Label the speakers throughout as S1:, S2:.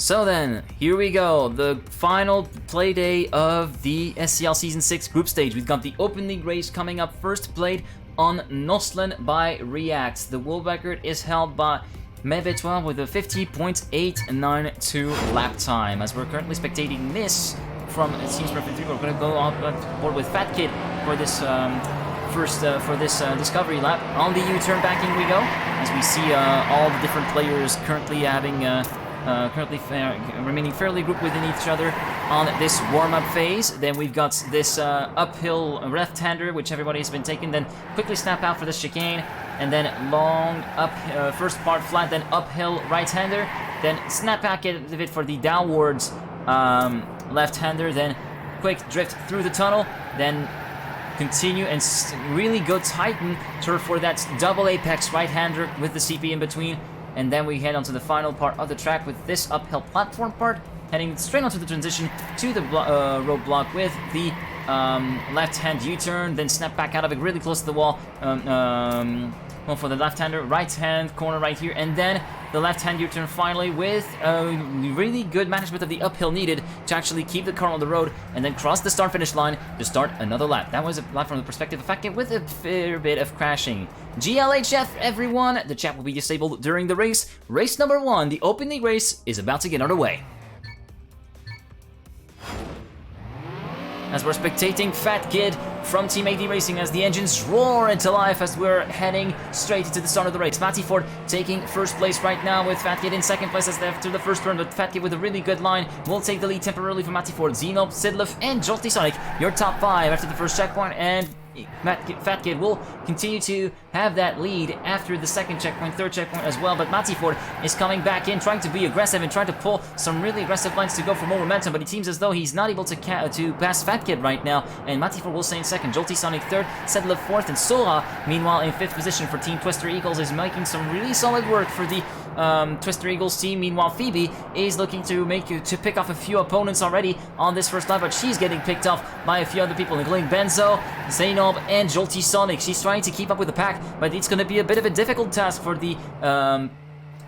S1: So then, here we go, the final play day of the SCL Season 6 group stage. We've got the Open League race coming up, first played on Noslen by React. The world record is held by Mebetois with a 50.892 lap time. As we're currently spectating this from Teams Perfect 3, we're going to go on board with Fat Kid for this discovery lap. On the U-turn backing we go, as we see all the different players currently having remaining fairly grouped within each other on this warm-up phase. Then we've got this uphill left-hander, which everybody has been taking, then quickly snap out for the chicane, and then long up, first part flat, then uphill right-hander, then snap back a bit for the downwards left-hander, then quick drift through the tunnel, then continue and really go tighten for that double apex right-hander with the CP in between. And then we head onto the final part of the track with this uphill platform part, heading straight onto the transition to the roadblock with the left-hand U-turn, then snap back out of it really close to the wall. Well, for the left-hander, right-hand corner right here, and then the left-hand U-turn finally with really good management of the uphill needed to actually keep the car on the road and then cross the start-finish line to start another lap. That was a lap from the perspective of Fat Kid with a fair bit of crashing. GLHF, everyone! The chat will be disabled during the race. Race number 1, the Open League race, is about to get underway. As we're spectating Fat Kid from Team AD Racing as the engines roar into life as we're heading straight into the start of the race. Matty Ford taking first place right now with Fat Kid in second place as after the first turn, but Fat Kid with a really good line will take the lead temporarily from Matty Ford. Zeno, Sidlef, and Jolty Sonic, your top 5 after the first checkpoint, and Fat Kid will continue to have that lead after the second checkpoint, third checkpoint as well, but Matty Ford is coming back in, trying to be aggressive and trying to pull some really aggressive lines to go for more momentum, but it seems as though he's not able to pass Fat Kid right now, and Matty Ford will stay in second, Jolty Sonic third, Sedlev fourth, and Sora, meanwhile, in fifth position for Team Twister Eagles, is making some really solid work for the Twister Eagles team. Meanwhile, Phoebe is looking to pick off a few opponents already on this first lap, but she's getting picked off by a few other people, including Benzo, Zainob, and Jolty Sonic. She's trying to keep up with the pack, but it's going to be a bit of a difficult task for the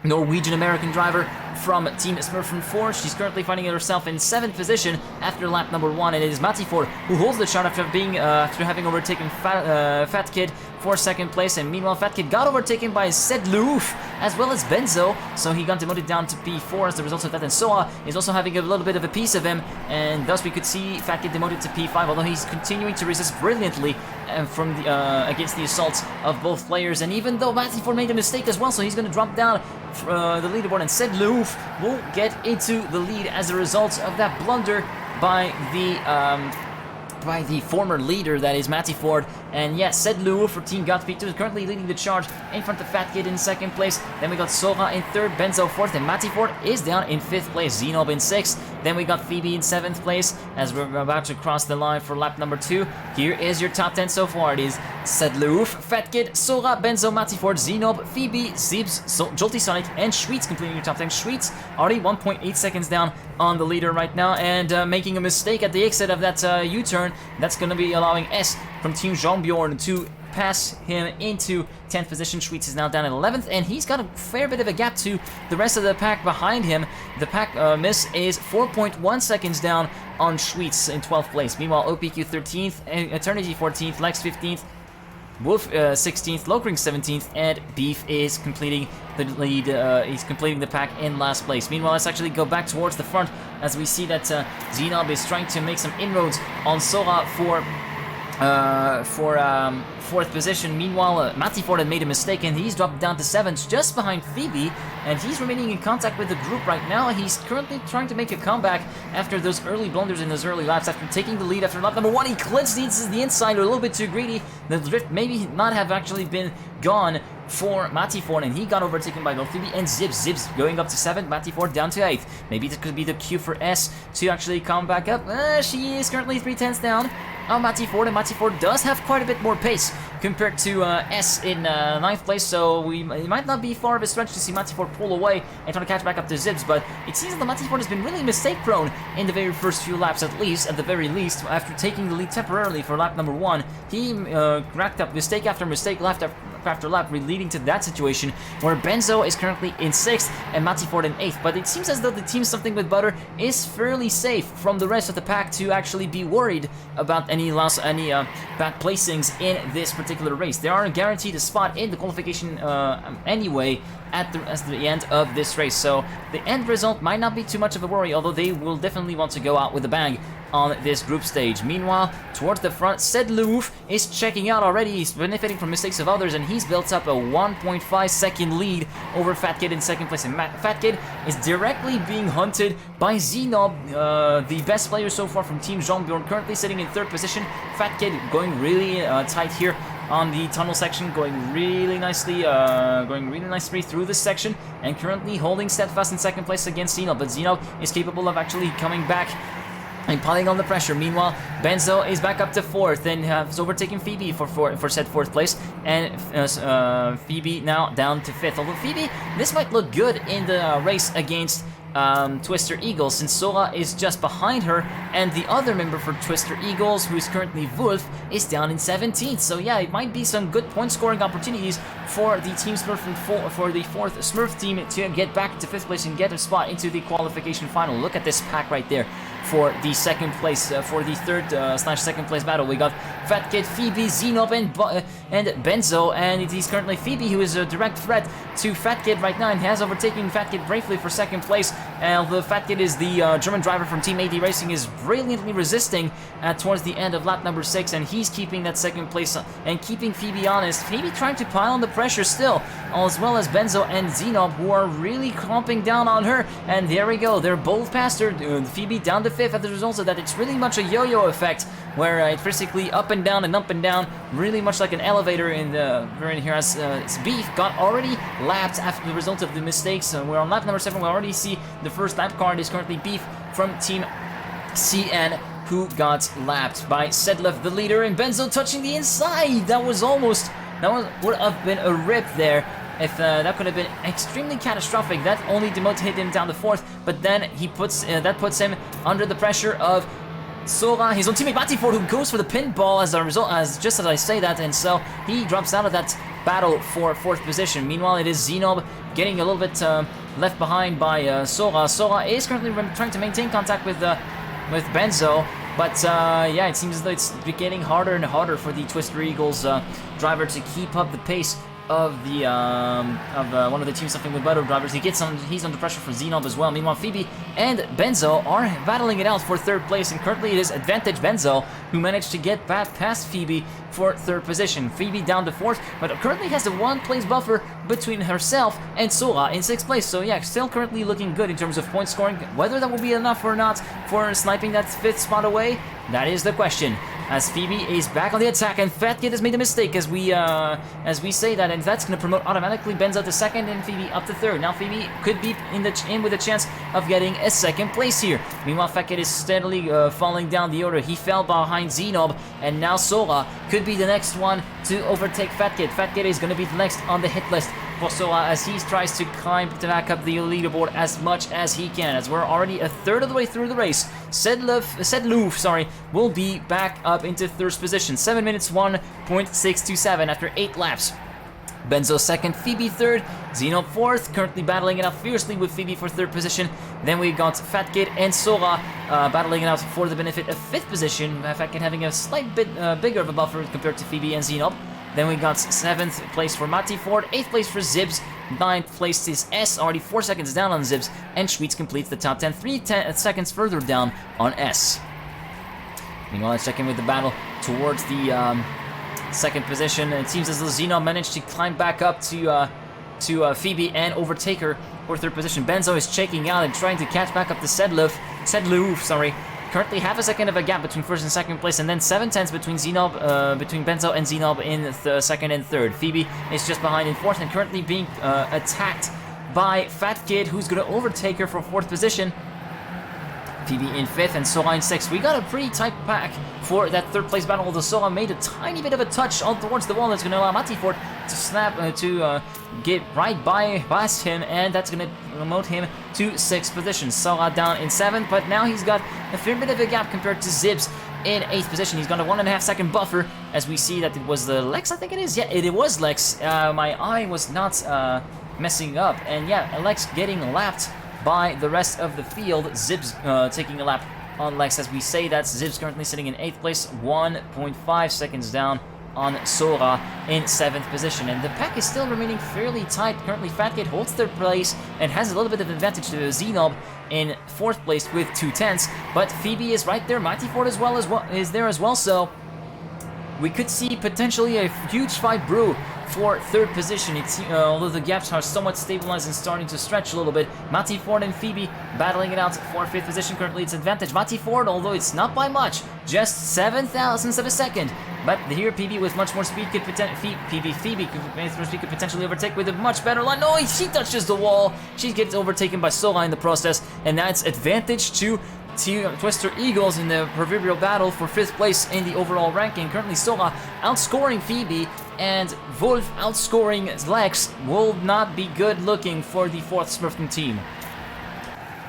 S1: Norwegian-American driver from Team Smurfen 4. She's currently finding herself in 7th position after lap number 1, and it is Matty Ford who holds the shot after having overtaken Fat Kid for second place, and meanwhile Fat Kid got overtaken by Sedloof as well as Benzo, so he got demoted down to P4 as a result of that, and Soa is also having a little bit of a piece of him, and thus we could see Fat Kid demoted to P5, although he's continuing to resist brilliantly from against the assaults of both players, and even though Matty Ford made a mistake as well, so he's going to drop down the leaderboard, and Sedloof will get into the lead as a result of that blunder by the former leader, that is Matty Ford. And yes, Sedloof for Team Godspeed 2 is currently leading the charge in front of Fat Kid in second place. Then we got Sora in third, Benzo fourth, and Matty Ford is down in fifth place. Zenob in sixth. Then we got Phoebe in seventh place as we're about to cross the line for lap number 2. Here is your top 10 so far. It is Sedloof, Fat Kid, Sora, Benzo, Matty Ford, Zenob, Phoebe, Zibs, Jolty Sonic, and Schweetz completing your top 10. Schweetz already 1.8 seconds down on the leader right now, and making a mistake at the exit of that U-turn. That's going to be allowing S from Team Jean-Bjorn to pass him into 10th position. Schweetz is now down at 11th, and he's got a fair bit of a gap to the rest of the pack behind him. The pack miss is 4.1 seconds down on Schweetz in 12th place. Meanwhile, OPQ 13th, Eternity 14th, Lex 15th, Wolf 16th, Lokring 17th, and Beef is completing the lead. He's completing the pack in last place. Meanwhile, let's actually go back towards the front as we see that Zenob is trying to make some inroads on Sora for 4th position. Meanwhile, Matty Ford had made a mistake and he's dropped down to 7th, just behind Phoebe, and he's remaining in contact with the group right now. He's currently trying to make a comeback after those early blunders in those early laps. After taking the lead after lap number 1, he clinches the inside a little bit too greedy. The drift maybe not have actually been gone for Matty Ford, and he got overtaken by both Phoebe and Zibs. Zibs going up to 7th, Matty Ford down to 8th. Maybe this could be the cue for S to actually come back up. She is currently 3/10 down on Matty Ford, and Matty Ford does have quite a bit more pace compared to S in 9th place, so it might not be far of a stretch to see Matty Ford pull away and try to catch back up to Zibs, but it seems that Matty Ford has been really mistake-prone in the very first few laps, at the very least. After taking the lead temporarily for lap number 1, he racked up mistake after mistake, lap after lap, leading to that situation where Benzo is currently in 6th and Matty Ford in 8th. But it seems as though the team Something With Butter is fairly safe from the rest of the pack to actually be worried about any loss, any bad placings in this particular race. They are guaranteed a spot in the qualification anyway at the end of this race. So the end result might not be too much of a worry, although they will definitely want to go out with a bang on this group stage. Meanwhile, towards the front, Sedlouf is checking out already. He's benefiting from mistakes of others, and he's built up a 1.5 second lead over Fat Kid in second place. And Fat Kid is directly being hunted by Zenob, the best player so far from Team Jean-Bjorn, currently sitting in third position. Fat Kid going really tight here on the tunnel section, going really nicely through this section, and currently holding steadfast in second place against Zenob. But Zenob is capable of actually coming back and piling on the pressure. Meanwhile, Benzo is back up to 4th and has overtaken Phoebe for said 4th place, and Phoebe now down to 5th. Although Phoebe, this might look good in the race against Twister Eagles, since Sora is just behind her, and the other member for Twister Eagles, who is currently Wolf, is down in 17th. So yeah, it might be some good point scoring opportunities for the Team Smurf for the 4th Smurf team to get back to 5th place and get a spot into the qualification final. Look at this pack right there for the second place, for the third / second place battle. We got Fat Kid, Phoebe, Zenob, and Benzo, and it is currently Phoebe who is a direct threat to Fat Kid right now, and has overtaken Fat Kid bravely for second place. Although Fat Kid is the German driver from Team AD Racing, is brilliantly resisting towards the end of lap number 6, and he's keeping that second place and keeping Phoebe honest. Phoebe trying to pile on the pressure still, as well as Benzo and Zenob, who are really clumping down on her. And there we go, they're both past her. Phoebe down to 5th. As a result of that, it's really much a yo-yo effect, where it's basically up and down, really much like an elevator in the here. As Beef got already lapped after the result of the mistakes. We're on lap number 7. We already see the first lap card is currently Beef from Team CN, who got lapped by Sedlev, the leader, and Benzo touching the inside. That would have been a rip there. If that could have been extremely catastrophic. That only demoted him down to 4th, but then that puts him under the pressure of Sora, his own teammate Matty Ford, who goes for the pinball as a result, just as I say that, and so he drops out of that battle for 4th position. Meanwhile, it is Zenob getting a little bit left behind by Sora. Sora is currently trying to maintain contact with Benzo, but yeah, it seems as though it's getting harder and harder for the Twister Eagles driver to keep up the pace of the one of the Team Something With Butter drivers. He's under pressure for Zenob as well. Meanwhile, Phoebe and Benzo are battling it out for 3rd place, and currently it is advantage Benzo who managed to get back past Phoebe for 3rd position. Phoebe down to 4th, but currently has a 1-place buffer between herself and Sora in 6th place. So yeah, still currently looking good in terms of point scoring. Whether that will be enough or not for sniping that 5th spot away, that is the question. As Phoebe is back on the attack, and Fat Kid has made a mistake as we say that, and that's going to promote automatically Benzo to 2nd and Phoebe up to 3rd. Now Phoebe could be in with a chance of getting a 2nd place here. Meanwhile, Fat Kid is steadily falling down the order. He fell behind Zenob, and now Sora could be the next one to overtake Fat Kid. Fat Kid is going to be the next on the hit list for Sora as he tries to climb to back up the leaderboard as much as he can, as we're already a 1/3 of the way through the race. Sedlouf, will be back up into 3rd position. 7 minutes 1.627 after 8 laps. Benzo 2nd, Phoebe 3rd, Zenob 4th, currently battling it out fiercely with Phoebe for 3rd position. Then we got Fat Kid and Sora battling it out for the benefit of 5th position. Fat Kid having a slight bit bigger of a buffer compared to Phoebe and Zenob. Then we got 7th place for Matty Ford, 8th place for Zibs, 9th place is S, already 4 seconds down on Zibs, and Schweetz completes the top 10, 3 seconds further down on S. Meanwhile, let's check in with the battle towards the 2nd position. It seems as though Zeno managed to climb back up to Phoebe and overtake her for 3rd position. Benzo is checking out and trying to catch back up to Sedlouf, currently half a second of a gap between 1st and 2nd place, and then 7/10 between between Benzo and Zenob in 2nd and 3rd. Phoebe is just behind in 4th and currently being attacked by Fat Kid, who's going to overtake her for 4th position. Phoebe in 5th and Sora in 6th. We got a pretty tight pack for that 3rd place battle, although Sora made a tiny bit of a touch on towards the wall that's going to allow Matty Ford to snap get right past him, and that's going to promote him to 6th position. Sora down in 7th, but now he's got a fair bit of a gap compared to Zibs in 8th position. He's got a 1.5 second buffer, as we see that it was the Lex, I think it is. Yeah, it was Lex. My eye was not messing up. And yeah, Lex getting lapped by the rest of the field. Zibs taking a lap on Lex, as we say that. Zibs currently sitting in 8th place, 1.5 seconds down on Sora in 7th position. And the pack is still remaining fairly tight. Currently, Fatkid holds 3rd place and has a little bit of advantage to Zenob in 4th place with 2/10. But Phoebe is right there. Mighty Ford is there as well. So we could see potentially a huge fight brew for 3rd position. Although the gaps are somewhat stabilized and starting to stretch a little bit. Matty Ford and Phoebe battling it out for 5th position. Currently, it's advantage. Matty Ford, although it's not by much, just 7,000ths of a second. But here, Phoebe with much more speed could Phoebe could potentially overtake with a much better line. No, she touches the wall. She gets overtaken by Sora in the process, and that's advantage to Twister Eagles in the proverbial battle for 5th place in the overall ranking. Currently, Sora outscoring Phoebe, and Wolf outscoring Lex will not be good looking for the 4th Smurfing team.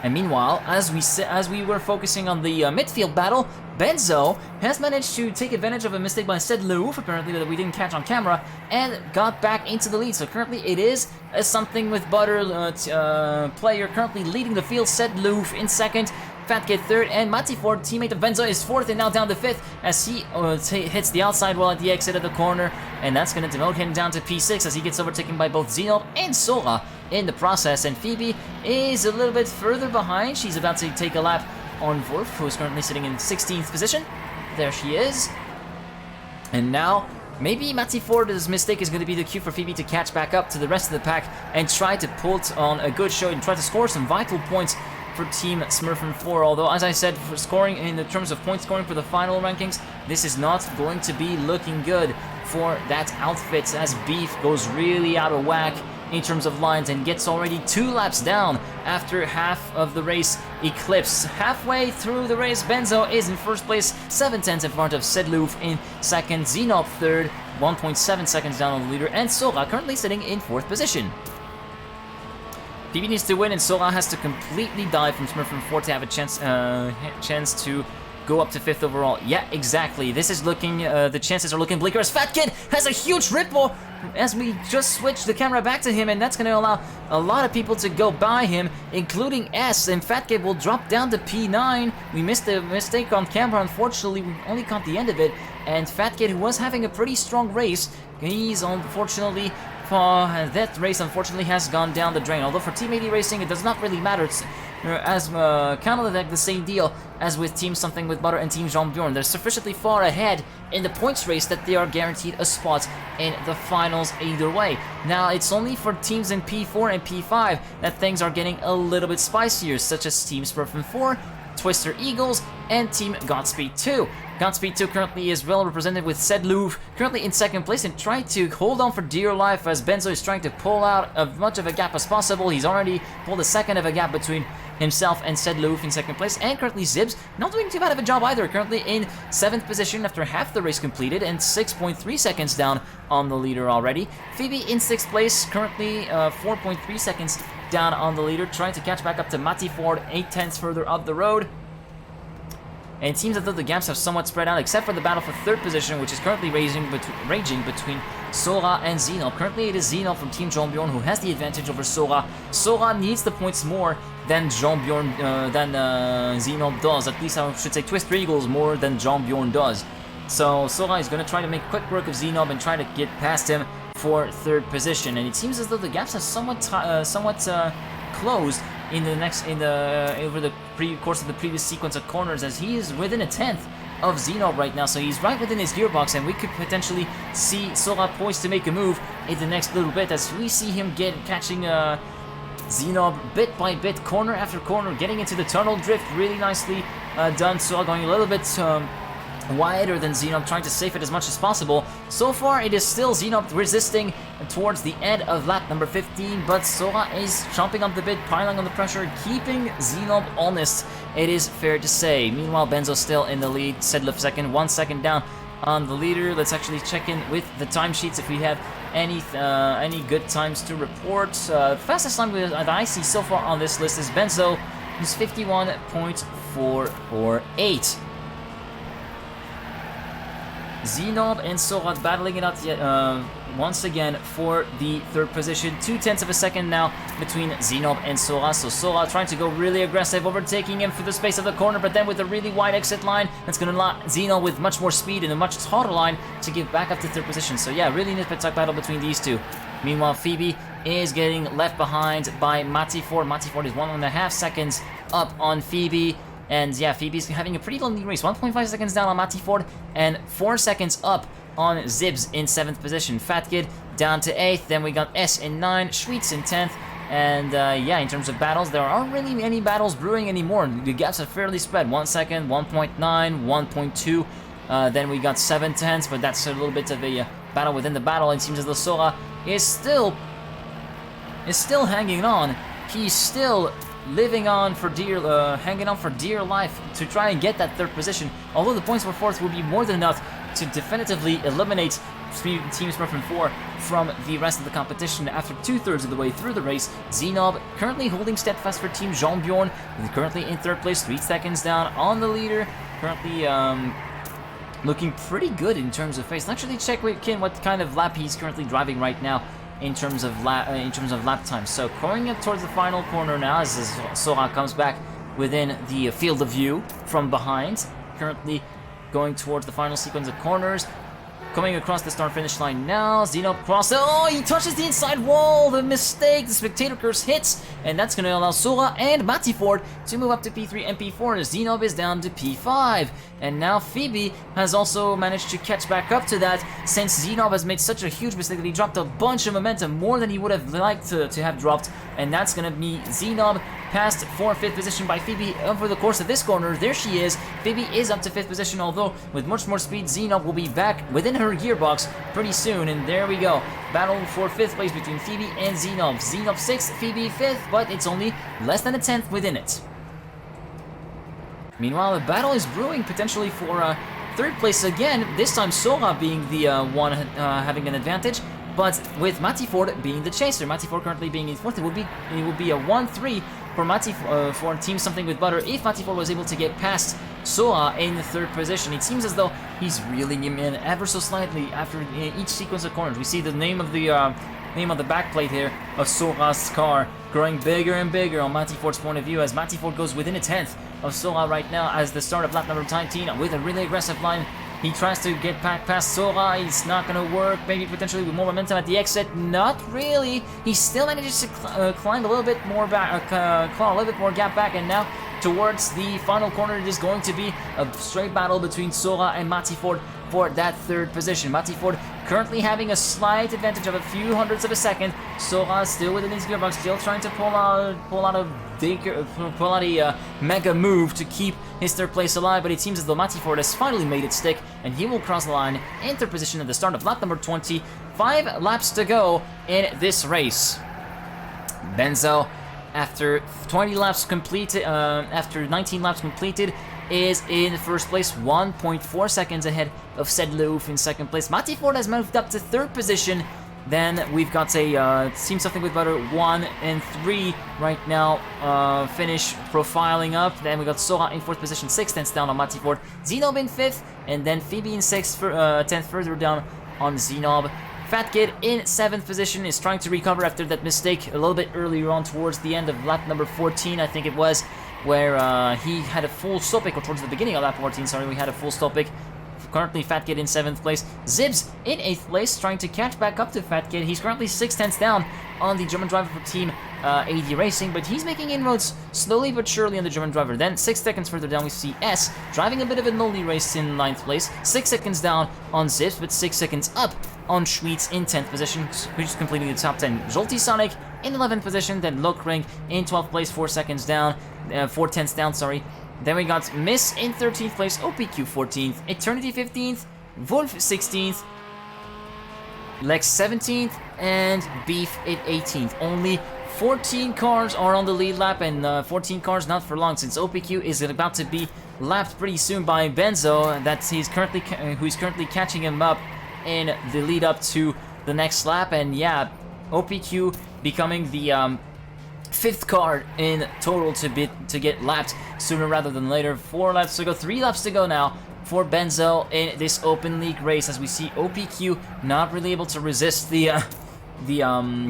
S1: And meanwhile, as we were focusing on the midfield battle, Benzo has managed to take advantage of a mistake by Ced Leouf, apparently, that we didn't catch on camera, and got back into the lead. So currently it is a something with butter player currently leading the field. Ced Leouf in 2nd, Fatkid 3rd, and Matty Ford, teammate of Benzo, is 4th and now down to 5th as he hits the outside wall at the exit of the corner, and that's going to demote him down to P6 as he gets overtaken by both Zenob and Sora in the process. And Phoebe is a little bit further behind. She's about to take a lap on Wolf, who is currently sitting in 16th position. There she is. And now, maybe Matty Ford's mistake is going to be the cue for Phoebe to catch back up to the rest of the pack and try to put on a good show and try to score some vital points for Team Smurfin 4. Although, as I said, for scoring in the terms of point scoring for the final rankings, this is not going to be looking good for that outfit, as Beef goes really out of whack in terms of lines and gets already 2 laps down after half of the race eclipse. Halfway through the race, Benzo is in 1st place, 7/10 in front of Ced Leouf in 2nd, Zenob 3rd, 1.7 seconds down on the leader, and Sora currently sitting in 4th position. PB needs to win, and Sora has to completely dive from Smurfin 4 to have a chance to go up to 5th overall. Yeah, exactly. This is looking, the chances are looking bleaker as Fatkid has a huge ripple as we just switch the camera back to him, and that's going to allow a lot of people to go by him, including S, and Fatkid will drop down to P9. We missed the mistake on camera, unfortunately. We only caught the end of it, and Fatkid, who was having a pretty strong race, he's unfortunately... that race unfortunately has gone down the drain. Although for Team 80 Racing it does not really matter. It's as kind of like the same deal as with Team Something with Butter and Team Jean-Bjorn. They're sufficiently far ahead in the points race that they are guaranteed a spot in the finals either way. Now it's only for teams in P4 and P5 that things are getting a little bit spicier, such as Team Smurfin 4, Twister Eagles, and Team Godspeed 2. Godspeed 2 currently is well represented with Ced Leouf currently in 2nd place and trying to hold on for dear life as Benzo is trying to pull out as much of a gap as possible. He's already pulled a second of a gap between himself and Ced Leouf in 2nd place, and currently Zibs not doing too bad of a job either, currently in 7th position after half the race completed and 6.3 seconds down on the leader already. Phoebe in 6th place, currently 4.3 seconds down on the leader, trying to catch back up to Matty Ford 8/10 further up the road. And it seems as though the gaps have somewhat spread out, except for the battle for 3rd position, which is currently raging between Sora and Zenob. Currently, it is Zenob from Team Jean-Bjorn who has the advantage over Sora. Sora needs the points more than Jean-Bjorn, Zenob does. At least I should say Twister Eagles more than Jean-Bjorn does. So Sora is going to try to make quick work of Zenob and try to get past him for 3rd position. And it seems as though the gaps have somewhat closed in the over the course of the previous sequence of corners, as he is within 1/10 of Zenob right now, so he's right within his gearbox, and we could potentially see Sora poised to make a move in the next little bit as we see him catching Zenob bit by bit, corner after corner, getting into the tunnel drift really nicely done. Sora going a little bit wider than Zenob, trying to save it as much as possible. So far, it is still Zenob resisting towards the end of lap number 15, but Sora is chomping on the bit, piling on the pressure, keeping Zenob honest, it is fair to say. Meanwhile, Benzo still in the lead, Ced Leouf 2nd, 1 second down on the leader. Let's actually check in with the timesheets if we have any good times to report. Fastest time that I see so far on this list is Benzo, who's 51.448. Zenob and Sora battling it out once again for the third position. 0.2 of a second now between Zenob and Sora. So Sora trying to go really aggressive, overtaking him through the space of the corner, but then with a really wide exit line, that's going to allow Zenob with much more speed and a much taller line to give back up to third position. So yeah, really nip-and-tuck battle between these two. Meanwhile, Phoebe is getting left behind by Matty Ford. Matty Ford is 1.5 seconds up on Phoebe. And yeah, Phoebe's having a pretty lonely race. 1.5 seconds down on Matty Ford and 4 seconds up on Zibs in 7th position. Fat Kid down to 8th. Then we got S in 9, Schweetz in 10th. And yeah, in terms of battles, there aren't really any battles brewing anymore. The gaps are fairly spread. 1 second, 1.9, 1.2. Then we got 7/10ths, but that's a little bit of a battle within the battle. It seems as though Sora is still hanging on. He's still living on for dear, hanging on for dear life to try and get that third position. Although the points for fourth will be more than enough to definitively eliminate Team Smurf and 4 from the rest of the competition after 2/3 of the way through the race. Zenob currently holding steadfast for Team Jean-Bjorn, currently in third place, 3 seconds down on the leader. Currently looking pretty good in terms of pace. Let's actually check with Kin what kind of lap he's currently driving right now in terms of lap time. So going up towards the final corner now as Sora comes back within the field of view from behind. Currently going towards the final sequence of corners. Coming across the start-finish line now. Zenob crosses. Oh, he touches the inside wall. The mistake. The spectator curse hits. And that's going to allow Sora and Matty Ford to move up to P3 and P4. Zenob is down to P5. And now Phoebe has also managed to catch back up to that, since Zenob has made such a huge mistake that he dropped a bunch of momentum, more than he would have liked to have dropped. And that's going to be Zenob passed for 5th position by Phoebe over the course of this corner. There she is. Phoebe is up to 5th position, although with much more speed, Zenob will be back within her gearbox pretty soon. And there we go. Battle for 5th place between Phoebe and Zenob. Zenob 6th, Phoebe 5th, but it's only less than a 10th within it. Meanwhile, the battle is brewing potentially for 3rd place again, this time Sora being the one having an advantage, but with Matty Ford being the chaser. Matty Ford currently being in 4th. It would be a 1-3 for Matty Ford Team Something with Butter if Matty Ford was able to get past Sora in the 3rd position. It seems as though he's reeling him in ever so slightly after each sequence of corners. We see the name of the backplate here of Sora's car growing bigger and bigger on Matty Ford's point of view as Matty Ford goes within a 10th of Sora right now as the start of lap number 19 with a really aggressive line. He tries to get back past Sora. It's not going to work. Maybe potentially with more momentum at the exit. Not really. He still manages to climb a little bit more back, claw a little bit more gap back, and now towards the final corner, it is going to be a straight battle between Sora and Matty Ford for that 3rd position. Matty Ford currently having a slight advantage of a few hundredths of a second. Sora still within his gearbox, still trying to pull out a mega move to keep his 3rd place alive, but it seems as though Matty Ford has finally made it stick, and he will cross the line in 3rd position at the start of lap number 20. 5 laps to go in this race. Benzo, after 20 laps completed, after 19 laps completed, is in 1st place, 1.4 seconds ahead of Sedleuf in 2nd place. Matty Ford has moved up to 3rd position. Then we've got a Team Something with Butter 1 and 3 right now, finish profiling up. Then we got Sora in 4th position, 6 tenths down on Matty Ford. Zenob in 5th, and then Phoebe in 6th, 10th further down on Zenob. Fat Kid in 7th position is trying to recover after that mistake a little bit earlier on towards the end of lap number 14, I think it was, where he had a full stoppage, or towards the beginning of lap 14, sorry, we had a full stoppage. Currently Fat Kid in 7th place. Zibs in 8th place, trying to catch back up to Fat Kid. He's currently 6 tenths down on the German driver for Team AD Racing, but he's making inroads slowly but surely on the German driver. Then 6 seconds further down we see S driving a bit of a lonely race in 9th place. 6 seconds down on Zibs, but 6 seconds up on Schweetz in 10th position, which is completing the top 10. Jolty Sonic in 11th position, then Lokring in 12th place, 4 seconds down, 4 tenths down, sorry. Then we got Miss in 13th place, OPQ 14th, Eternity 15th, Wolf 16th, Lex 17th, and Beef at 18th. Only 14 cars are on the lead lap, and 14 cars not for long, since OPQ is about to be lapped pretty soon by Benzo. Who's currently catching him up in the lead up to the next lap. And yeah, OPQ becoming the 5th car in total to get lapped sooner rather than later. 4 laps to go, 3 laps to go now for Benzo in this open league race, as we see OPQ not really able to resist the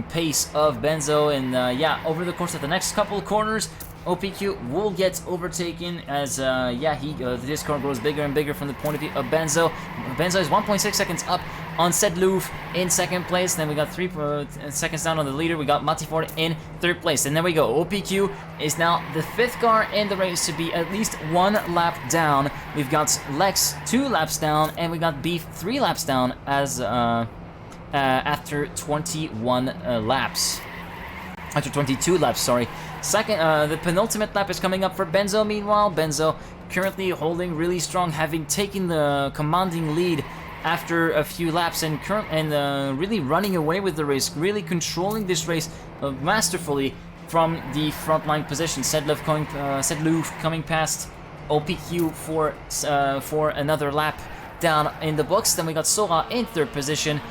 S1: pace of Benzo. And yeah, over the course of the next couple of corners, OPQ will get overtaken as this car grows bigger and bigger from the point of view of Benzo. Benzo is 1.6 seconds up on Sedlouf in 2nd place. Then we got 3 seconds down on the leader. We got Matiford in 3rd place. And there we go. OPQ is now the 5th car in the race to be at least 1 lap down. We've got Lex 2 laps down, and we got Beef 3 laps down as after 21 laps. After 22 laps, sorry. The penultimate lap is coming up for Benzo. Meanwhile, Benzo currently holding really strong, having taken the commanding lead after a few laps, and really running away with the race, really controlling this race masterfully from the frontline position. Sedlouf coming past OPQ for another lap down in the books. Then we got Sora in 3rd position,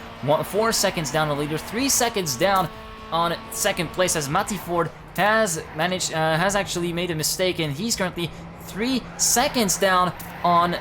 S1: 4 seconds down the leader, 3 seconds down on 2nd place, as Matiford has actually made a mistake, and he's currently 3 seconds down on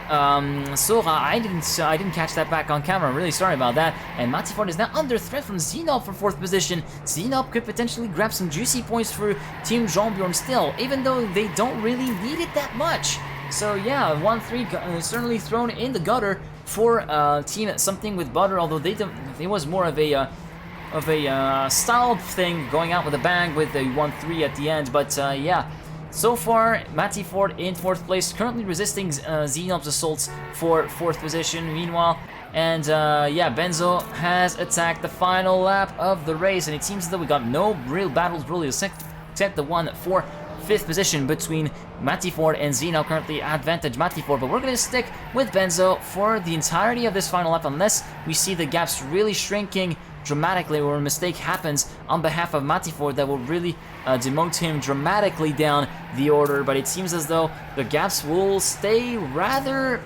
S1: Sora. I didn't catch that back on camera. I'm really sorry about that. And Matiford is now under threat from Xenob for 4th position. Xenob could potentially grab some juicy points for Team Jean-Bjorn still, even though they don't really need it that much. So yeah, 1-3 certainly thrown in the gutter for Team Something with Butter, although it was more of a style thing, going out with a bang with a 1-3 at the end. But yeah, so far Matiford in 4th place, currently resisting Xenob's assaults for 4th position. Meanwhile, and yeah, Benzo has attacked the final lap of the race, and it seems as though we got no real battles really except the one for 5th position between Matiford and Xeno. Currently advantage Matiford, but we're going to stick with Benzo for the entirety of this final lap unless we see the gaps really shrinking dramatically, or a mistake happens on behalf of Matiford that will really demote him dramatically down the order. But it seems as though the gaps will stay rather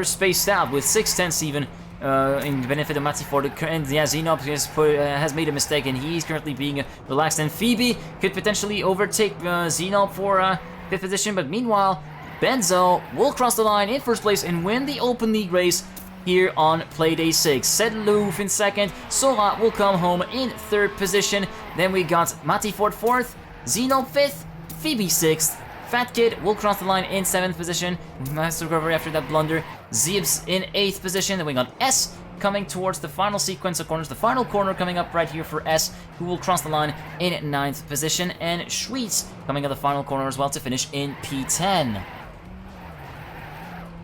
S1: spaced out, with 6/10 even in benefit of Matiford. And yeah, Xenob has made a mistake, and he's currently being relaxed. And Phoebe could potentially overtake Xenob for 5th position, but meanwhile, Benzo will cross the line in 1st place and win the open league race here on Playday 6. Sedlouf in 2nd, Sora will come home in 3rd position. Then we got Matiford 4th, Xeno 5th, Phoebe 6th, Fat Kid will cross the line in 7th position. Master recovery after that blunder. Zeebs in 8th position. Then we got S coming towards the final sequence of corners. The final corner coming up right here for S, who will cross the line in 9th position. And Schweetz coming up the final corner as well to finish in P10.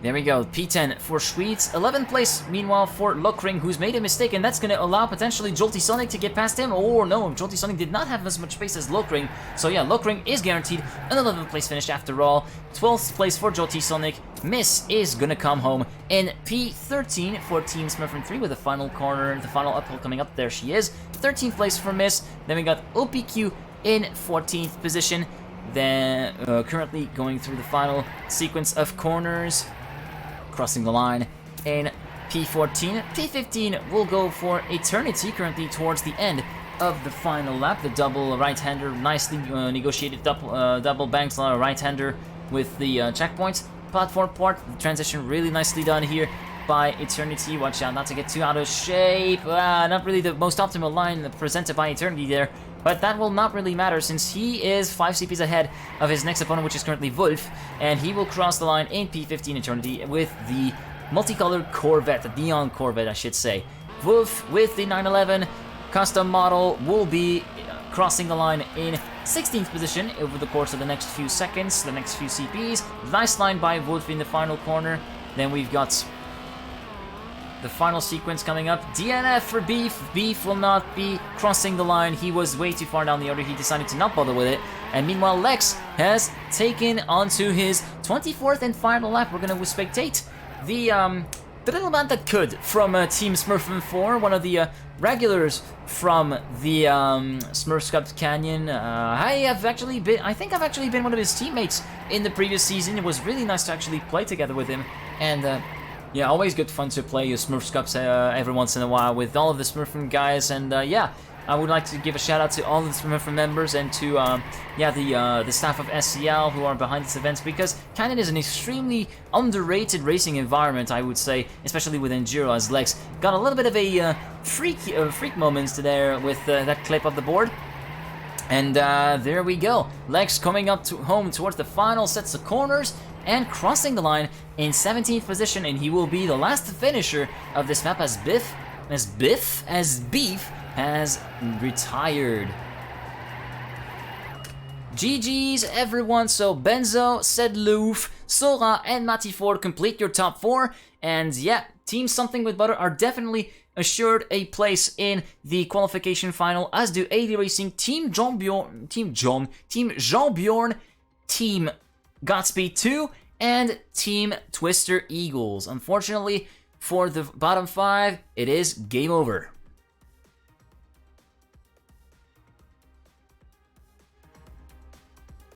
S1: There we go, P10 for Schweetz. 11th place, meanwhile, for Lokring, who's made a mistake, and that's going to allow potentially Jolty Sonic to get past him. Or no, Jolty Sonic did not have as much space as Lokring. So yeah, Lokring is guaranteed an 11th place finish after all. 12th place for Jolty Sonic. Miss is going to come home in P13 for Team Smurfin 3 with the final corner, the final uphill coming up. There she is. 13th place for Miss. Then we got OPQ in 14th position. Then currently going through the final sequence of corners, crossing the line in P14. P15 will go for Eternity, currently towards the end of the final lap. The double right-hander, nicely negotiated double banks right-hander with the checkpoints. Platform part, the transition really nicely done here by Eternity. Watch out not to get too out of shape. Not really the most optimal line presented by Eternity there, but that will not really matter since he is 5 CPs ahead of his next opponent, which is currently Wolf, and he will cross the line in P15 Eternity with the multicolored Corvette, the neon Corvette I should say. Wolf with the 911 custom model will be crossing the line in 16th position over the course of the next few seconds, the next few CPs. Nice line by Wolf in the final corner. Then we've got the final sequence coming up. DNF for Beef. Beef will not be crossing the line. He was way too far down the order. He decided to not bother with it. And meanwhile, Lex has taken onto his 24th and final lap. We're going to spectate the little man that could from Team Smurfin 4, one of the regulars from the Smurfs Cup Canyon. I think I've actually been one of his teammates in the previous season. It was really nice to actually play together with him. And yeah, always good fun to play Smurfs Cups every once in a while with all of the Smurfin guys. And yeah, I would like to give a shout out to all the members and to the staff of SCL who are behind this event, because Canada is an extremely underrated racing environment, I would say, especially with Enduro, as Lex got a little bit of a freak moments there with that clip of the board. And there we go. Lex coming up to home towards the final sets of corners and crossing the line in 17th position, and he will be the last finisher of this map as Beef has retired. GG's everyone. So Benzo, Sedlouf, Sora, and Matty Ford complete your top 4, and yeah, Team Something with Butter are definitely assured a place in the qualification final, as do AD Racing, Team Jean-Bjorn, Team Godspeed 2, and Team Twister Eagles. Unfortunately, for the bottom 5, it is game over.